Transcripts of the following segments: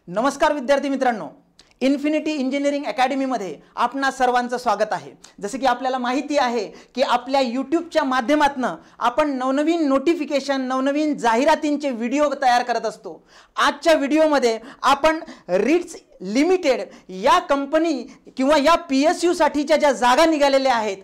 नमस्कार विद्यार्थी मित्रांनो, इन्फिनिटी इंजिनिअरिंग अकॅडमीमध्ये आपणा सर्वांचं स्वागत आहे। जसे की आपल्याला माहिती आहे की आपल्या यूट्यूबच्या माध्यमातून आपण नवनवीन नोटिफिकेशन, नवनवीन जाहिरातींचे व्हिडिओ तयार करत असतो। आजच्या व्हिडिओमध्ये आपण रीट्स लिमिटेड या कंपनी किंवा या PSU साठीच्या ज्या जागा निघालेल्या आहेत,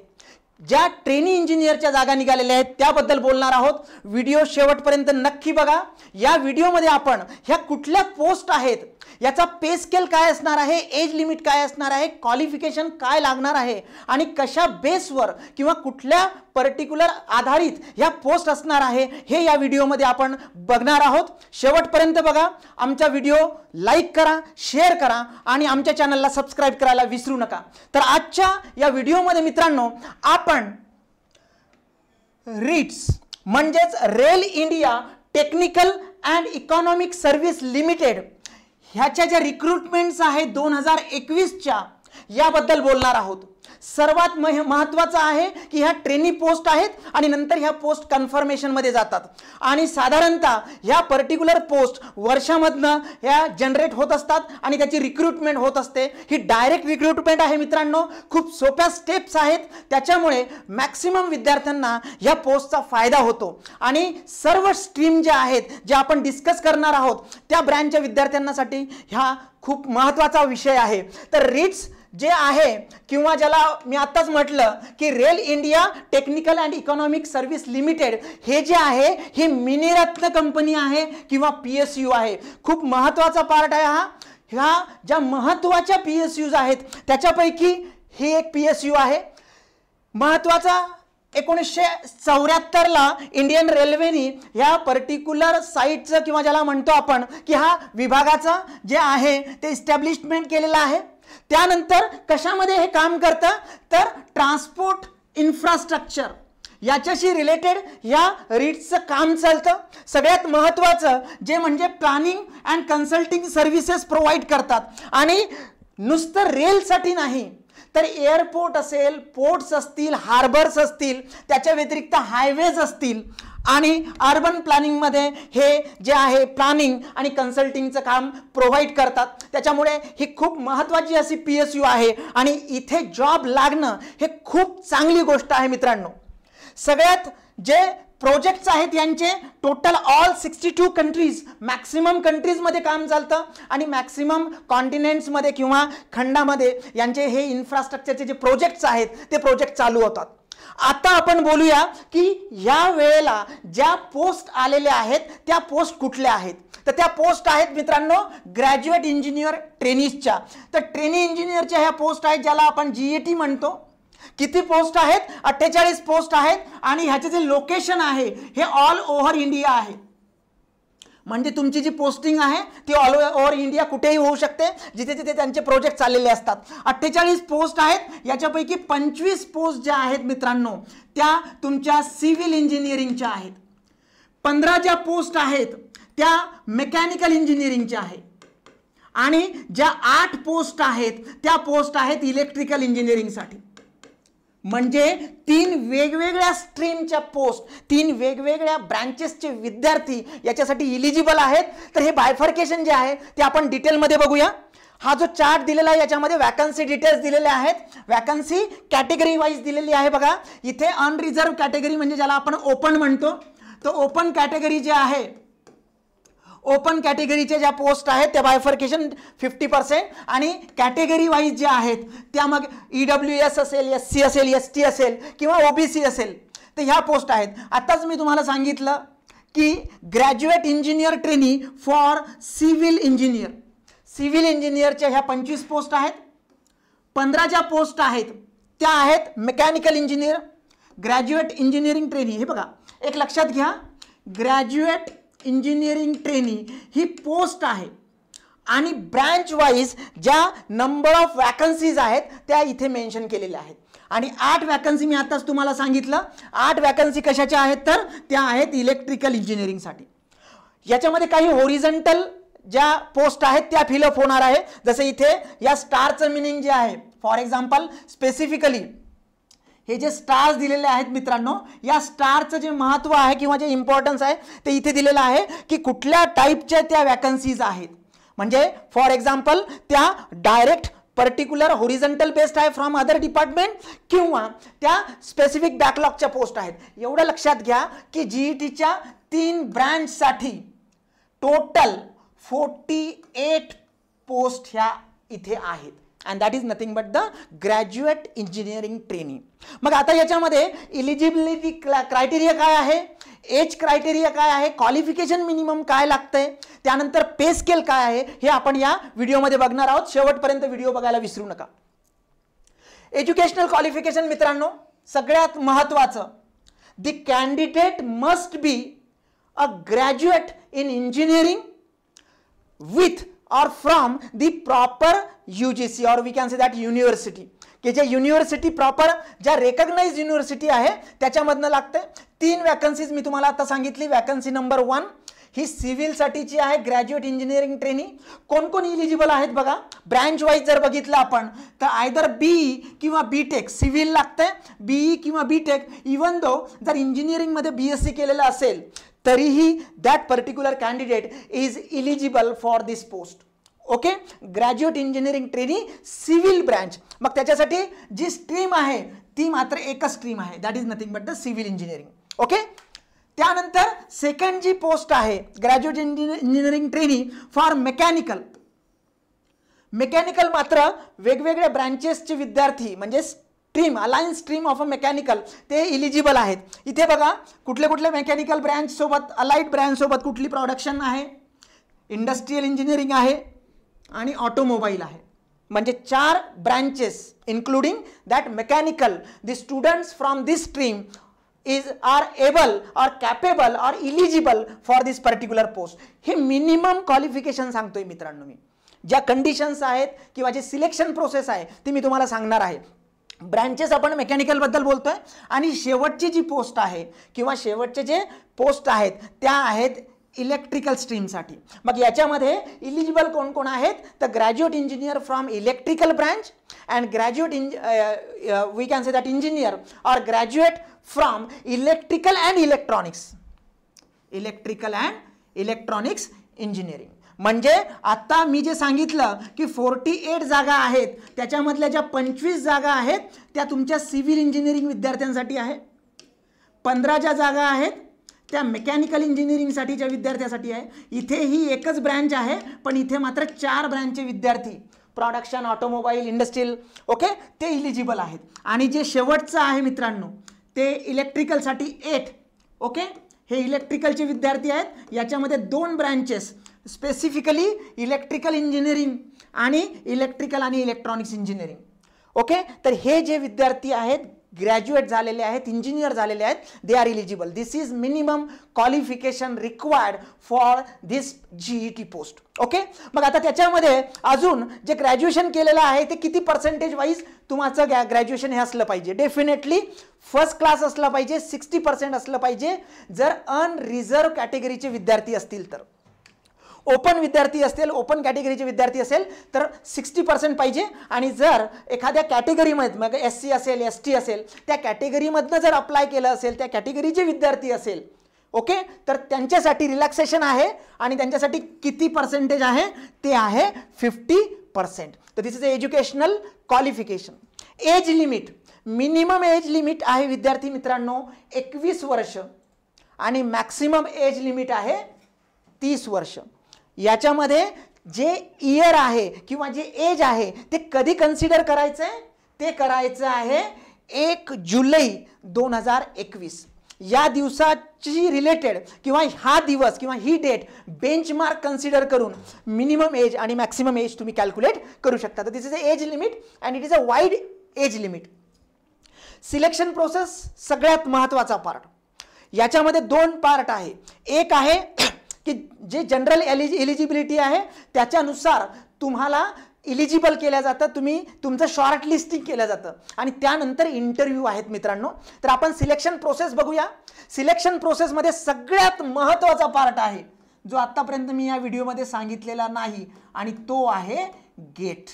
ज्या ट्रेनी इंजिनियरच्या जागा निघालेल्या आहेत त्याबद्दल बोलणार आहोत। व्हिडिओ शेवटपर्यंत नक्की बघा। या व्हिडिओमध्ये आपण ह्या कुठल्या पोस्ट आहेत, याचा पे स्केल काय असणार आहे, एज लिमिट काय असणार आहे, क्वालिफिकेशन काय लागणार आहे आणि कशा बेसवर किंवा कुठल्या पर्टिक्युलर आधारित ह्या पोस्ट असणार आहे हे या व्हिडिओमध्ये आपण बघणार आहोत। शेवटपर्यंत बघा। आमचा व्हिडिओ लाईक करा, शेअर करा आणि आमच्या चॅनलला सबस्क्राइब करायला विसरू नका। तर आजच्या या व्हिडिओमध्ये मित्रांनो आपण रीट्स म्हणजेच rail India technical and economic service limited ह्याच्या ज्या रिक्रुटमेंट्स आहेत 2021च्या याबद्दल बोलणार आहोत। सर्वात महत्त्वाचं आहे की ह्या ट्रेनी पोस्ट आहेत आणि नंतर ह्या पोस्ट कन्फर्मेशन मध्ये जातात आणि साधारणतः ह्या पर्टिक्युलर पोस्ट वर्षामधनं ह्या जनरेट होत असतात आणि त्याची रिक्रुटमेंट होत असते। ही डायरेक्ट रिक्रुटमेंट आहे मित्रांनो, खूप सोप्या स्टेप्स आहेत, त्याच्यामुळे मॅक्सिमम विद्यार्थ्यांना ह्या पोस्टचा फायदा होतो आणि सर्व स्ट्रीम ज्या आहेत, ज्या आपण डिस्कस करणार आहोत त्या ब्रँचच्या विद्यार्थ्यांसाठी ह्या खूप महत्त्वाचा विषय आहे। तर रीट्स जे आहे किंवा ज्याला मी आताच म्हटलं की rail India technical and economic service limited हे जे आहे हे मिनीरत्न कंपनी आहे किंवा PSU आहे। खूप महत्त्वाचा पार्ट आहे हा। ह्या ज्या महत्त्वाच्या PSUs आहेत त्याच्यापैकी ही एक PSU आहे। महत्त्वाचा 1974ला इंडियन रेल्वेनी ह्या पर्टिक्युलर साइटचं किंवा ज्याला म्हणतो आपण की हा विभागाचा जे आहे ते इस्टॅब्लिशमेंट केलेला आहे। त्यानंतर कशामध्ये हे काम करतं तर ट्रान्सपोर्ट इन्फ्रास्ट्रक्चर याच्याशी रिलेटेड या रीट्सचं काम चालतं। सगळ्यात महत्त्वाचं जे म्हणजे planning and consulting services provide करतात आणि नुसतं रेलसाठी नाही तर एअरपोर्ट असेल, पोर्ट्स असतील, हार्बर्स असतील, त्याच्या व्यतिरिक्त हायवेज असतील आणि अर्बन प्लॅनिंगमध्ये हे जे आहे प्लॅनिंग आणि कन्सल्टिंगचं काम प्रोव्हाइड करतात। त्याच्यामुळे ही खूप महत्त्वाची अशी PSU आहे आणि इथे जॉब लागणं हे खूप चांगली गोष्ट आहे मित्रांनो। सगळ्यात जे प्रोजेक्ट्स आहेत यांचे टोटल ऑल 62 कंट्रीज, मॅक्सिमम कंट्रीजमध्ये काम चालतं आणि मॅक्सिमम कॉन्टिनेंट्समध्ये किंवा खंडामध्ये यांचे हे इन्फ्रास्ट्रक्चरचे जे प्रोजेक्ट्स आहेत ते प्रोजेक्ट चालू होतात। आता आपण बोलूया की या वेळेला ज्या पोस्ट आलेल्या आहेत त्या पोस्ट कुठल्या आहेत। तर त्या पोस्ट आहेत मित्रांनो ग्रॅज्युएट इंजिनियर ट्रेनीजच्या। तर ट्रेनी इंजिनियरच्या ह्या पोस्ट आहेत ज्याला आपण GAT म्हणतो। किती पोस्ट आहेत? 48 पोस्ट आहेत आणि ह्याचे जे लोकेशन आहे हे ऑल ओव्हर इंडिया आहे। म्हणजे तुमची जी पोस्टिंग आहे ती ऑल ओव्हर इंडिया कुठेही होऊ शकते, जिथे जिथे त्यांचे प्रोजेक्ट चाललेले असतात। 48 पोस्ट आहेत। याच्यापैकी 25 पोस्ट ज्या आहेत मित्रांनो त्या तुमच्या सिव्हिल इंजिनिअरिंगच्या आहेत। 15 ज्या पोस्ट आहेत त्या मेकॅनिकल इंजिनिअरिंगच्या आहेत आणि ज्या 8 पोस्ट आहेत त्या पोस्ट आहेत इलेक्ट्रिकल इंजिनिअरिंगसाठी। म्हणजे 3 वेगवेगळ्या स्ट्रीमच्या पोस्ट, 3 वेगवेगळ्या ब्रांचेसचे विद्यार्थी याच्यासाठी इलिजिबल आहेत। तर हे बायफर्केशन जे आहे ते आपण डिटेलमध्ये बघूया। हा जो चार्ट दिलेला आहे याच्यामध्ये वॅकन्सी डिटेल्स दिलेले आहेत। वॅकन्सी कॅटेगरी वाईज दिलेली आहे बघा। इथे अनरिझर्व कॅटेगरी म्हणजे ज्याला आपण ओपन म्हणतो, तर ओपन कॅटेगरी जे आहे, ओपन कॅटेगरीचे ज्या पोस्ट आहेत त्या बायफर्केशन 50% आणि कॅटेगरी वाईज ज्या आहेत त्या मग EWS असेल, SC असेल, ST असेल किंवा OBC असेल तर ह्या पोस्ट आहेत। आताच मी तुम्हाला सांगितलं की graduate engineer trainee for civil engineer, civil इंजिनियरच्या ह्या 25 पोस्ट आहेत। 15 ज्या पोस्ट आहेत त्या आहेत mechanical engineer, graduate engineering trainee. हे बघा, एक लक्षात घ्या, ग्रॅज्युएट इंजिनिअरिंग ट्रेनी ही पोस्ट आहे आणि ब्रांच वाईज ज्या नंबर ऑफ वॅकन्सीज आहेत त्या इथे मेन्शन केलेल्या आहेत आणि 8 वॅकन्सी मी आताच तुम्हाला सांगितलं। 8 वॅकन्सी कशाच्या आहेत तर त्या आहेत इलेक्ट्रिकल इंजिनिअरिंगसाठी। याच्यामध्ये काही होरिझॉन्टल ज्या पोस्ट आहेत त्या फिलअप होणार आहे। जसे इथे या स्टारचं मिनिंग जे आहे, फॉर एक्झाम्पल स्पेसिफिकली हे जे स्टार्स दिलेले आहेत मित्रांनो, या स्टारचं जे महत्त्व आहे किंवा जे इम्पॉर्टन्स आहे ते इथे दिलेलं आहे की कुठल्या टाईपच्या त्या वॅकन्सीज आहेत। म्हणजे फॉर एक्झाम्पल त्या डायरेक्ट पर्टिक्युलर होरिझॉन्टल बेस्ड आहे फ्रॉम अदर डिपार्टमेंट किंवा त्या स्पेसिफिक बॅकलॉगच्या पोस्ट आहेत. एवढं लक्षात घ्या की जीईटीच्या 3 ब्रँचसाठी टोटल 48 पोस्ट ह्या इथे आहेत and that is nothing but the graduate engineering trainee. मग आता याच्यामध्ये इलिजिबिलिटी क्रायटेरिया काय आहे, एज क्रायटेरिया काय आहे, क्वालिफिकेशन मिनिमम काय लागतंय, त्यानंतर पे स्केल काय आहे, हे आपण या व्हिडिओमध्ये बघणार आहोत. शेवटपर्यंत व्हिडिओ बघायला विसरू नका. एज्युकेशनल क्वालिफिकेशन मित्रांनो सगळ्यात महत्त्वाचं, the candidate must be a graduate in engineering with or from the proper UGC or we can say that university की जे युनिव्हर्सिटी प्रॉपर ज्या रेकग्नाइज युनिव्हर्सिटी आहे त्याच्यामधनं लागते. 3 वॅकन्सीज मी तुम्हाला आता सांगितली. वॅकन्सी नंबर 1 ही सिव्हिलसाठीची आहे, ग्रॅज्युएट इंजिनिअरिंग ट्रेनी. कोण कोण इलिजिबल आहेत बघा. ब्रँच वाईज जर बघितलं आपण तर आयदर बीई किंवा बीटेक सिव्हिल लागतंय, बीई किंवा बीटेक. इवन दो जर इंजिनिअरिंगमध्ये BSc केलेलं असेल तरीही that particular candidate is eligible for this post. Okay, graduate engineering trainee civil branch. मग त्याच्यासाठी जी स्ट्रीम आहे ती मात्र एकच स्ट्रीम आहे, that is nothing but the civil engineering. Okay, त्यानंतर सेकंड जी पोस्ट आहे graduate engineering trainee for mechanical. Mechanical मात्र वेगवेगळ्या ब्रँचेसचे विद्यार्थी म्हणजे stream alliance stream of a mechanical ते इलिजिबल आहेत. इथे बघा कुठले कुठले मेकॅनिकल ब्रँच सोबत अलाइड ब्रँच सोबत कुठली प्रोडक्शन आहे, इंडस्ट्रियल इंजिनिअरिंग आहे आणि ऑटोमोबाईल आहे. म्हणजे 4 branches including that mechanical. The students from this stream are able or capable or eligible for this particular post. हे मिनिमम क्वालिफिकेशन सांगतोय मित्रांनो मी. ज्या कंडिशन्स आहेत किंवा जे सिलेक्शन प्रोसेस आहे ती मी तुम्हाला सांगणार आहे. ब्रँचेस आपण मेकॅनिकलबद्दल बोलतोय आणि शेवटची जी पोस्ट आहे किंवा शेवटचे जे पोस्ट आहेत त्या आहेत इलेक्ट्रिकल स्ट्रीमसाठी. मग याच्यामध्ये इलिजिबल कोण कोण आहेत तर graduate engineer from electrical branch and graduate we can say that engineer और graduate from electrical and electronics. Electrical and electronics engineering. म्हणजे आता मी जे सांगितलं की 48 जागा आहेत त्याच्यामधल्या ज्या 25 जागा आहेत त्या तुमच्या सिव्हिल इंजिनिअरिंग विद्यार्थ्यांसाठी आहे. 15 ज्या जागा आहेत त्या मेकॅनिकल इंजिनिअरिंगसाठीच्या विद्यार्थ्यांसाठी आहे. इथे ही एकच ब्रँच आहे पण इथे मात्र 4 ब्रँचचे विद्यार्थी प्रोडक्शन, ऑटोमोबाईल, इंडस्ट्रियल ओके ते इलिजिबल आहेत. आणि जे शेवटचं आहे मित्रांनो ते इलेक्ट्रिकलसाठी 8 ओके हे इलेक्ट्रिकलचे विद्यार्थी आहेत. याच्यामध्ये 2 ब्रँचेस स्पेसिफिकली इलेक्ट्रिकल इंजिनिअरिंग आणि इलेक्ट्रिकल आणि इलेक्ट्रॉनिक्स इंजिनिअरिंग. ओके, तर हे जे विद्यार्थी आहेत ग्रॅज्युएट झालेले आहेत, इंजिनियर झालेले आहेत, they are eligible. This is minimum qualification required for this GET post. Okay, मग आता त्याच्यामध्ये अजून जे ग्रॅज्युएशन केलेलं आहे ते किती पर्सेंटेज वाईज तुमचं ग्रॅज्युएशन हे असलं पाहिजे. डेफिनेटली फर्स्ट क्लास असला पाहिजे, 60% असलं पाहिजे जर अनरिझर्व कॅटेगरीचे विद्यार्थी असतील तर. ओपन विद्यार्थी असतील, ओपन कॅटेगरीचे विद्यार्थी असेल तर 60% पाहिजे. आणि जर एखाद्या कॅटेगरीमध्ये मग SC असेल, ST असेल त्या कॅटेगरीमधनं जर अप्लाय केलं असेल, त्या कॅटेगरीचे विद्यार्थी असेल ओके तर त्यांच्यासाठी रिलॅक्सेशन आहे आणि त्यांच्यासाठी किती पर्सेंटेज आहे ते आहे 50%. तर this is educational qualification. Age limit, minimum age limit आहे विद्यार्थी मित्रांनो 21 वर्ष आणि मॅक्सिमम एज लिमिट आहे 30 वर्ष. याच्यामध्ये जे इयर आहे किंवा जे एज आहे ते कधी कन्सिडर करायचं आहे ते करायचं आहे 1 जुलै 2021. या दिवसाची रिलेटेड किंवा हा दिवस किंवा ही डेट बेंचमार्क कन्सिडर करून मिनिमम एज आणि मॅक्सिमम एज तुम्ही कॅल्क्युलेट करू शकता. तर this is a age limit and it is a wide age limit. Selection process सगळ्यात महत्त्वाचा पार्ट. याच्यामध्ये 2 पार्ट आहे. एक आहे की जे जनरल एलिजिबिलिटी आहे त्याच्यानुसार तुम्हाला इलिजिबल केल्या जातं, तुमचं शॉर्ट लिस्टिंग केलं जातं आणि त्यानंतर इंटरव्ह्यू आहेत मित्रांनो. तर आपण सिलेक्शन प्रोसेस बघूया. सिलेक्शन प्रोसेसमध्ये सगळ्यात महत्त्वाचा पार्ट आहे जो आत्तापर्यंत मी या व्हिडिओमध्ये सांगितलेला नाही आणि तो आहे गेट.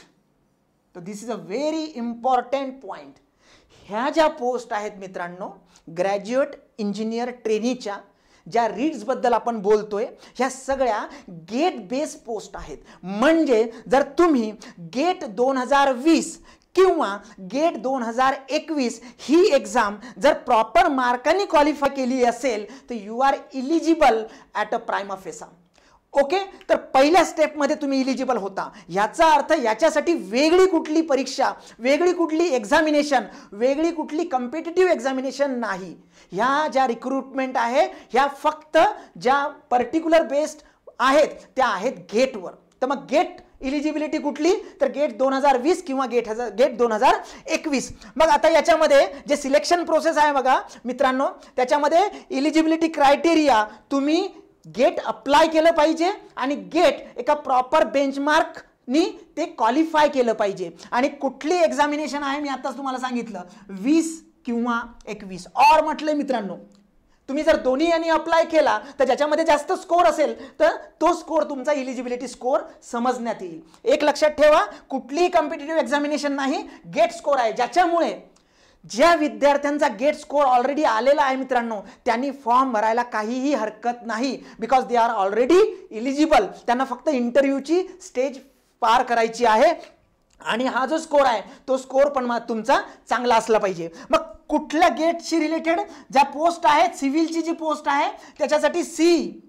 तर this is a very important point. ह्या ज्या पोस्ट आहेत मित्रांनो ग्रॅज्युएट इंजिनियर ट्रेनीच्या ज्या रीड्सबद्दल आपण बोलतोय ह्या सगळ्या गेट बेस पोस्ट आहेत. म्हणजे जर तुम्ही गेट 2020 किंवा गेट 2021 ही एक्झाम जर प्रॉपर मार्कांनी क्वालिफाय केली असेल तर you are eligible at a prima facie. Okay, तर पहिल्या स्टेपमध्ये तुम्ही इलिजिबल होता. याचा अर्थ याच्यासाठी वेगळी कुठली परीक्षा, वेगळी कुठली एक्झामिनेशन, वेगळी कुठली कॉम्पिटिटिव्ह एक्झामिनेशन नाही. ह्या ज्या रिक्रुटमेंट आहे ह्या फक्त ज्या पर्टिक्युलर बेस्ड आहेत त्या आहेत गेटवर. तर मग गेट इलिजिबिलिटी कुठली, तर गेट 2020 किंवा गेट 2021. मग आता याच्यामध्ये जे सिलेक्शन प्रोसेस आहे बघा मित्रांनो, त्याच्यामध्ये इलिजिबिलिटी क्रायटेरिया तुम्ही गेट अप्लाय केलं पाहिजे आणि गेट एका प्रॉपर बेंचमार्कनी ते क्वालिफाय केलं पाहिजे. आणि कुठली एक्झामिनेशन आहे मी आताच तुम्हाला सांगितलं 20 किंवा 21 और म्हटलंय मित्रांनो. तुम्ही जर दोन्ही यांनी अप्लाय केला तर ज्याच्यामध्ये जास्त स्कोर असेल तर तो स्कोर तुमचा इलिजिबिलिटी स्कोर समजण्यात येईल. एक लक्षात ठेवा, कुठलीही कॉम्पिटिटिव्ह एक्झामिनेशन नाही, गेट स्कोर आहे. ज्याच्यामुळे ज्या विद्यार्थ्यांचा गेट स्कोर ऑलरेडी आलेला आहे मित्रांनो त्यांनी फॉर्म भरायला काहीही हरकत नाही, because they are already eligible. त्यांना फक्त इंटरव्ह्यूची स्टेज पार करायची आहे आणि हा जो स्कोर आहे तो स्कोर पण तुमचा चांगला असला पाहिजे. मग कुठल्या गेटशी रिलेटेड ज्या पोस्ट आहेत, सिव्हिलची जी पोस्ट आहे त्याच्यासाठी सी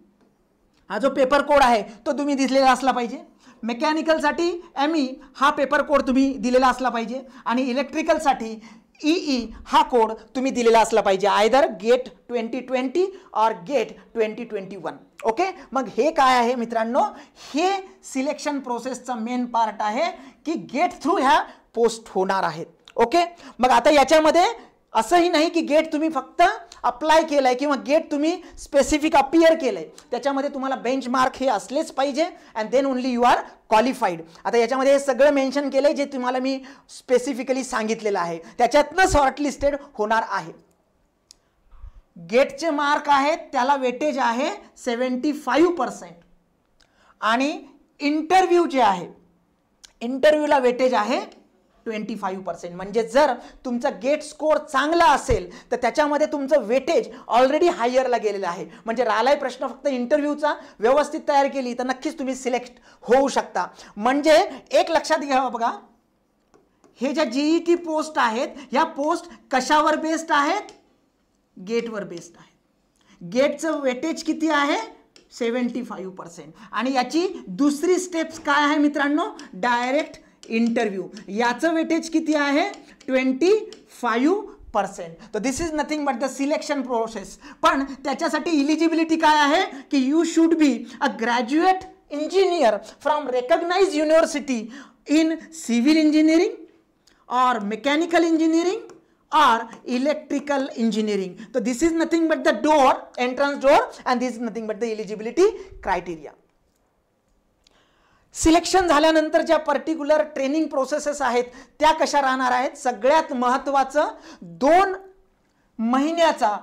हा जो पेपर कोड आहे तो तुम्ही दिलेला असला पाहिजे. मेकॅनिकलसाठी ME हा पेपर कोड तुम्ही दिलेला असला पाहिजे आणि इलेक्ट्रिकलसाठी EE हा कोड तुम्ही दिलेला असला पाहिजे, आयदर गेट 2020 और गेट 2021. ओके, मग हे काय आहे मित्रांनो, हे सिलेक्शन प्रोसेसचा मेन पार्ट आहे की गेट थ्रू ह्या पोस्ट होणार आहेत. ओके, मग आता याच्यामध्ये असंही नाही की गेट तुम्ही फक्त अप्लाय केलंय किंवा गेट तुम्ही स्पेसिफिक अपियर केलंय, त्याच्यामध्ये तुम्हाला बेंचमार्क हे असलेच पाहिजे and then only you are qualified. आता याच्यामध्ये हे सगळं मेन्शन केलंय जे तुम्हाला मी स्पेसिफिकली सांगितलेलं आहे, त्याच्यातनं शॉर्टलिस्टेड होणार आहे. गेटचे मार्क आहेत त्याला वेटेज आहे 75% आणि इंटरव्ह्यू जे आहे इंटरव्ह्यूला वेटेज आहे 25%. म्हणजे जर तुमचा गेट स्कोर चांगला असेल तर त्याच्यामध्ये तुमचं वेटेज ऑलरेडी हायरला गेलेलं आहे. म्हणजे राहिलाय प्रश्न फक्त इंटरव्ह्यूचा, व्यवस्थित तयार केली तर नक्कीच तुम्ही सिलेक्ट होऊ शकता. म्हणजे एक लक्षात घ्यावं बघा, हे ज्या GET पोस्ट आहेत ह्या पोस्ट कशावर बेस्ड आहेत, गेटवर बेस्ड आहेत. गेटचं वेटेज किती आहे 75% आणि याची दुसरी स्टेप्स काय आहे मित्रांनो, डायरेक्ट इंटरव्ह्यू. याचं वेटेज किती आहे 25%. तर this is nothing but the selection process. पण त्याच्यासाठी इलिजिबिलिटी काय आहे की you should be a graduate engineer from recognised university in civil engineering और mechanical engineering or electrical engineering. So this is nothing but the door, entrance door, and this is nothing but the eligibility criteria. Selection झाल्यानंतर ज्या particular training processes आहेत त्या कशा राहणार आहेत, सगळ्यात महत्त्वाचं 2 महिन्याचा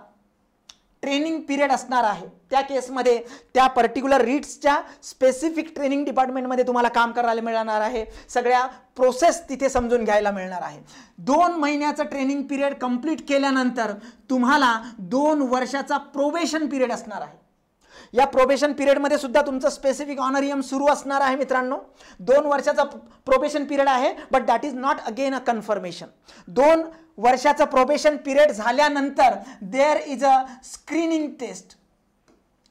ट्रेनिंग पिरियड असणार आहे. त्या केसमध्ये त्या पर्टिक्युलर रीड्सच्या स्पेसिफिक ट्रेनिंग डिपार्टमेंटमध्ये तुम्हाला काम करायला मिळणार आहे, सगळ्या प्रोसेस तिथे समजून घ्यायला मिळणार आहे. 2 महिन्याचा ट्रेनिंग पिरियड कंप्लीट केल्यानंतर तुम्हाला 2 वर्षाचा प्रोबेशन पिरियड असणार आहे. या प्रोबेशन पिरियडमध्ये सुद्धा तुमचं स्पेसिफिक ऑनरियम सुरू असणार आहे मित्रांनो. 2 वर्षाचा प्रोबेशन पिरियड आहे, but that is not again a confirmation. 2 वर्षाचा प्रोबेशन पिरियड झाल्यानंतर there is a screening test.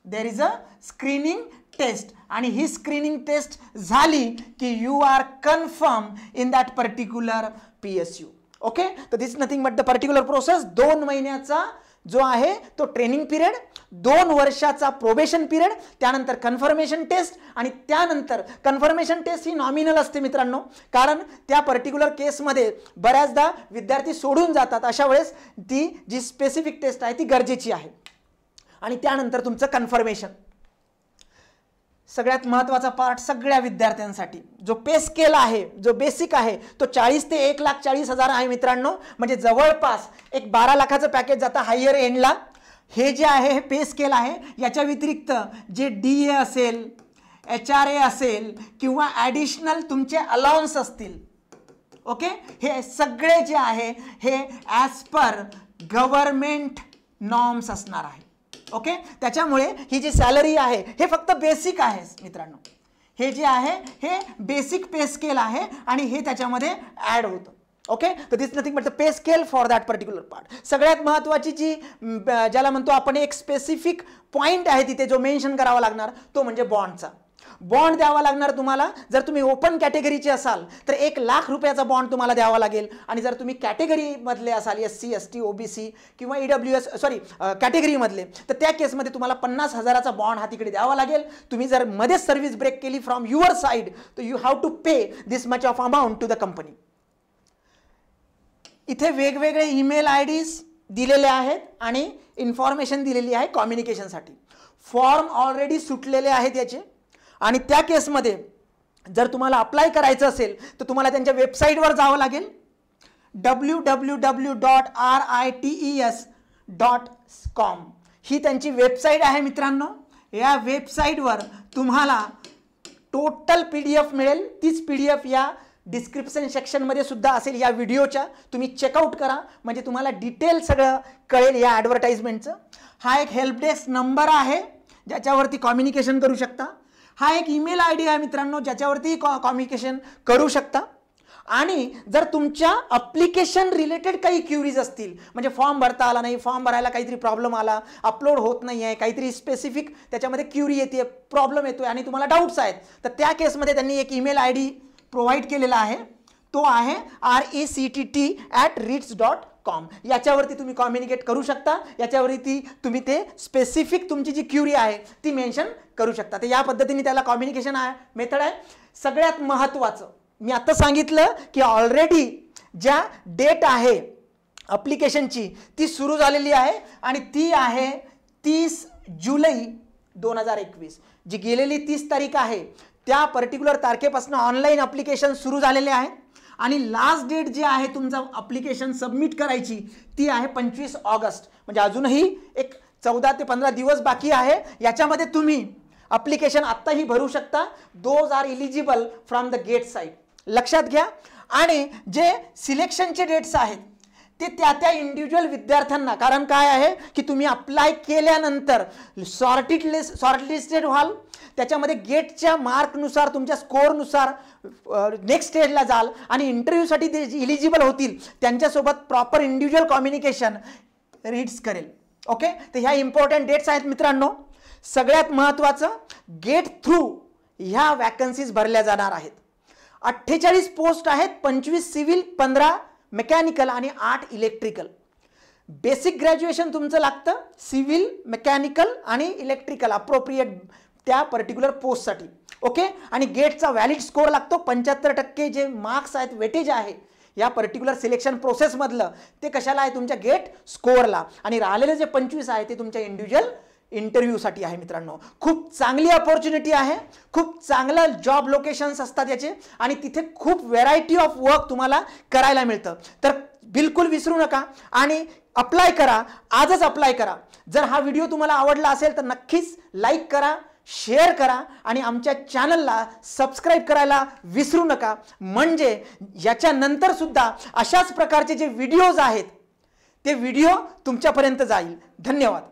There is a screening test आणि ही स्क्रीनिंग टेस्ट झाली की you are confirm in that particular PSU. Okay, तर this nothing but the particular process. 2 महिन्याचा जो आहे तो ट्रेनिंग पिरियड, 2 वर्षाचा प्रोबेशन पिरियड, त्यानंतर कन्फर्मेशन टेस्ट आणि त्यानंतर कन्फर्मेशन टेस्ट ही नॉमिनल असते मित्रांनो, कारण त्या पर्टिक्युलर केसमध्ये बऱ्याचदा विद्यार्थी सोडून जातात. अशा वेळेस ती जी स्पेसिफिक टेस्ट आहे ती गरजेची आहे. आणि त्यानंतर तुमचं कन्फर्मेशन. सगळ्यात महत्त्वाचा पार्ट सगळ्या विद्यार्थ्यांसाठी जो पे स्केल आहे, जो बेसिक आहे तो 40 ते 1,40,000 आहे मित्रांनो. म्हणजे जवळपास एक 12 लाखाचं पॅकेज जातं हायर एंडला. हे जे आहे हे पे स्केल आहे. याच्या व्यतिरिक्त जे DA असेल, HRA असेल किंवा ॲडिशनल तुमचे अलाउन्स असतील, ओके, हे सगळे जे आहे हे ॲज पर गव्हर्नमेंट नॉर्म्स असणार आहे. ओके, त्याच्यामुळे ही जी सॅलरी आहे हे फक्त बेसिक आहे मित्रांनो, हे जे आहे हे बेसिक पे स्केल आहे आणि हे त्याच्यामध्ये ॲड होतं. ओके, तर this nothing but the pay scale for that particular part. सगळ्यात महत्त्वाची जी ज्याला म्हणतो आपण एक स्पेसिफिक पॉईंट आहे तिथे जो मेन्शन करावा लागणार तो म्हणजे बॉन्डचा. बॉन्ड द्यावा लागणार तुम्हाला. जर तुम्ही ओपन कॅटेगरीचे असाल तर 1,00,000 रुपयाचा बॉन्ड तुम्हाला द्यावा लागेल आणि जर तुम्ही कॅटेगरीमधले असाल SC ST OBC किंवा EWS कॅटेगरीमधले तर त्या केसमध्ये तुम्हाला 50,000चा बॉन्ड हा तिकडे द्यावा लागेल. तुम्ही जर मध्येच सर्व्हिस ब्रेक केली फ्रॉम युअर साईड तर you have to pay this much of amount to the company. इथे वेगवेगळे ईमेल IDs दिलेले आहेत आणि इन्फॉर्मेशन दिलेली आहे कम्युनिकेशनसाठी. फॉर्म ऑलरेडी सुटलेले आहेत याचे आणि त्या केसमध्ये जर तुम्हाला अप्लाय करायचं असेल तर तुम्हाला त्यांच्या वेबसाईटवर जावं लागेल. www.rites.com ही त्यांची वेबसाईट आहे मित्रांनो. या वेबसाईटवर तुम्हाला टोटल PDF मिळेल. तीच PDF या डिस्क्रिप्शन सेक्शनमध्ये सुद्धा असेल या व्हिडिओच्या. तुम्ही चेकआउट करा म्हणजे तुम्हाला डिटेल सगळं कळेल या ॲडव्हर्टाइजमेंटचं. हा एक हेल्प डेस्क नंबर आहे ज्याच्यावरती कम्युनिकेशन करू शकता. हा एक ईमेल ID आहे मित्रांनो ज्याच्यावरती कम्युनिकेशन करू शकता. आणि जर तुमच्या अप्लिकेशन रिलेटेड काही क्युरीज असतील म्हणजे फॉर्म भरता आला नाही, फॉर्म भरायला काहीतरी प्रॉब्लेम आला, अपलोड होत नाही आहे, काहीतरी स्पेसिफिक त्याच्यामध्ये क्युरी येते, प्रॉब्लेम येतो आणि तुम्हाला डाऊट्स आहेत तर त्या केसमध्ये त्यांनी एक ईमेल ID प्रोव्हाइड केलेला आहे. तो आहे rectt@rits.com. याच्यावरती तुम्ही कम्युनिकेट करू शकता. याच्यावरती तुम्ही ते स्पेसिफिक तुमची जी क्युरी आहे ती मेन्शन करू शकता. तर या पद्धतीने त्याला कम्युनिकेशन आहे मेथड आहे. सगळ्यात महत्त्वाचं मी आता सांगितलं की ऑलरेडी ज्या डेट आहे ॲप्लिकेशनची ती सुरू झालेली आहे आणि ती आहे 30 जुलै 2021. जी गेलेली 30 तारीख आहे त्या पर्टिक्युलर तारखेपासून ऑनलाईन ॲप्लिकेशन सुरू झालेले आहे आणि लास्ट डेट जी आहे तुमचं ॲप्लिकेशन सबमिट करायची ती आहे 25 ऑगस्ट. म्हणजे अजूनही एक 14 ते 15 दिवस बाकी आहे. याच्यामध्ये तुम्ही ॲप्लिकेशन आत्ताही भरू शकता. Those are eligible from the gate side. लक्षात घ्या. आणि जे सिलेक्शनचे डेट्स आहेत ते त्या इंडिव्हिज्युअल विद्यार्थ्यांना, कारण काय आहे की तुम्ही अप्लाय केल्यानंतर शॉर्टलिस्टेड व्हाल, त्याच्यामध्ये गेटच्या मार्कनुसार तुमच्या स्कोअरनुसार नेक्स्ट स्टेजला जाल आणि इंटरव्ह्यूसाठी ते इलिजिबल होतील त्यांच्यासोबत प्रॉपर इंडिव्हिज्युअल कम्युनिकेशन रीड्स करेल. ओके, तर ह्या इम्पॉर्टंट डेट्स आहेत मित्रांनो. सगळ्यात महत्त्वाचं गेट थ्रू ह्या वॅकन्सीज भरल्या जाणार आहेत. 48 पोस्ट आहेत. 25 सिव्हिल, 15 मेकॅनिकल आणि 8 इलेक्ट्रिकल. बेसिक ग्रॅज्युएशन तुमचं लागतं सिव्हिल, मेकॅनिकल आणि इलेक्ट्रिकल अप्रोप्रिएट त्या पर्टिक्युलर पोस्टसाठी. ओके, आणि गेटचा व्हॅलिड स्कोअर लागतो. 75% जे मार्क्स आहेत वेटेज आहे या पर्टिक्युलर सिलेक्शन प्रोसेसमधलं ते कशाला आहे तुमच्या गेट स्कोअरला आणि राहिलेले जे 25 आहे ते तुमच्या इंडिव्हिज्युअल इंटरव्ह्यूसाठी आहे मित्रांनो. खूप चांगली अपॉर्च्युनिटी आहे. खूप चांगलं जॉब लोकेशन्स असतात याचे आणि तिथे खूप व्हेरायटी ऑफ वर्क तुम्हाला करायला मिळतं. तर बिलकुल विसरू नका आणि अप्लाय करा. आजच अप्लाय करा. जर हा व्हिडिओ तुम्हाला आवडला असेल तर नक्कीच लाईक करा, शेअर करा आणि आमच्या चॅनलला सबस्क्राईब करायला विसरू नका. म्हणजे याच्यानंतर सुद्धा अशाच प्रकारचे जे व्हिडिओज आहेत ते व्हिडिओ तुमच्यापर्यंत जाईल. धन्यवाद.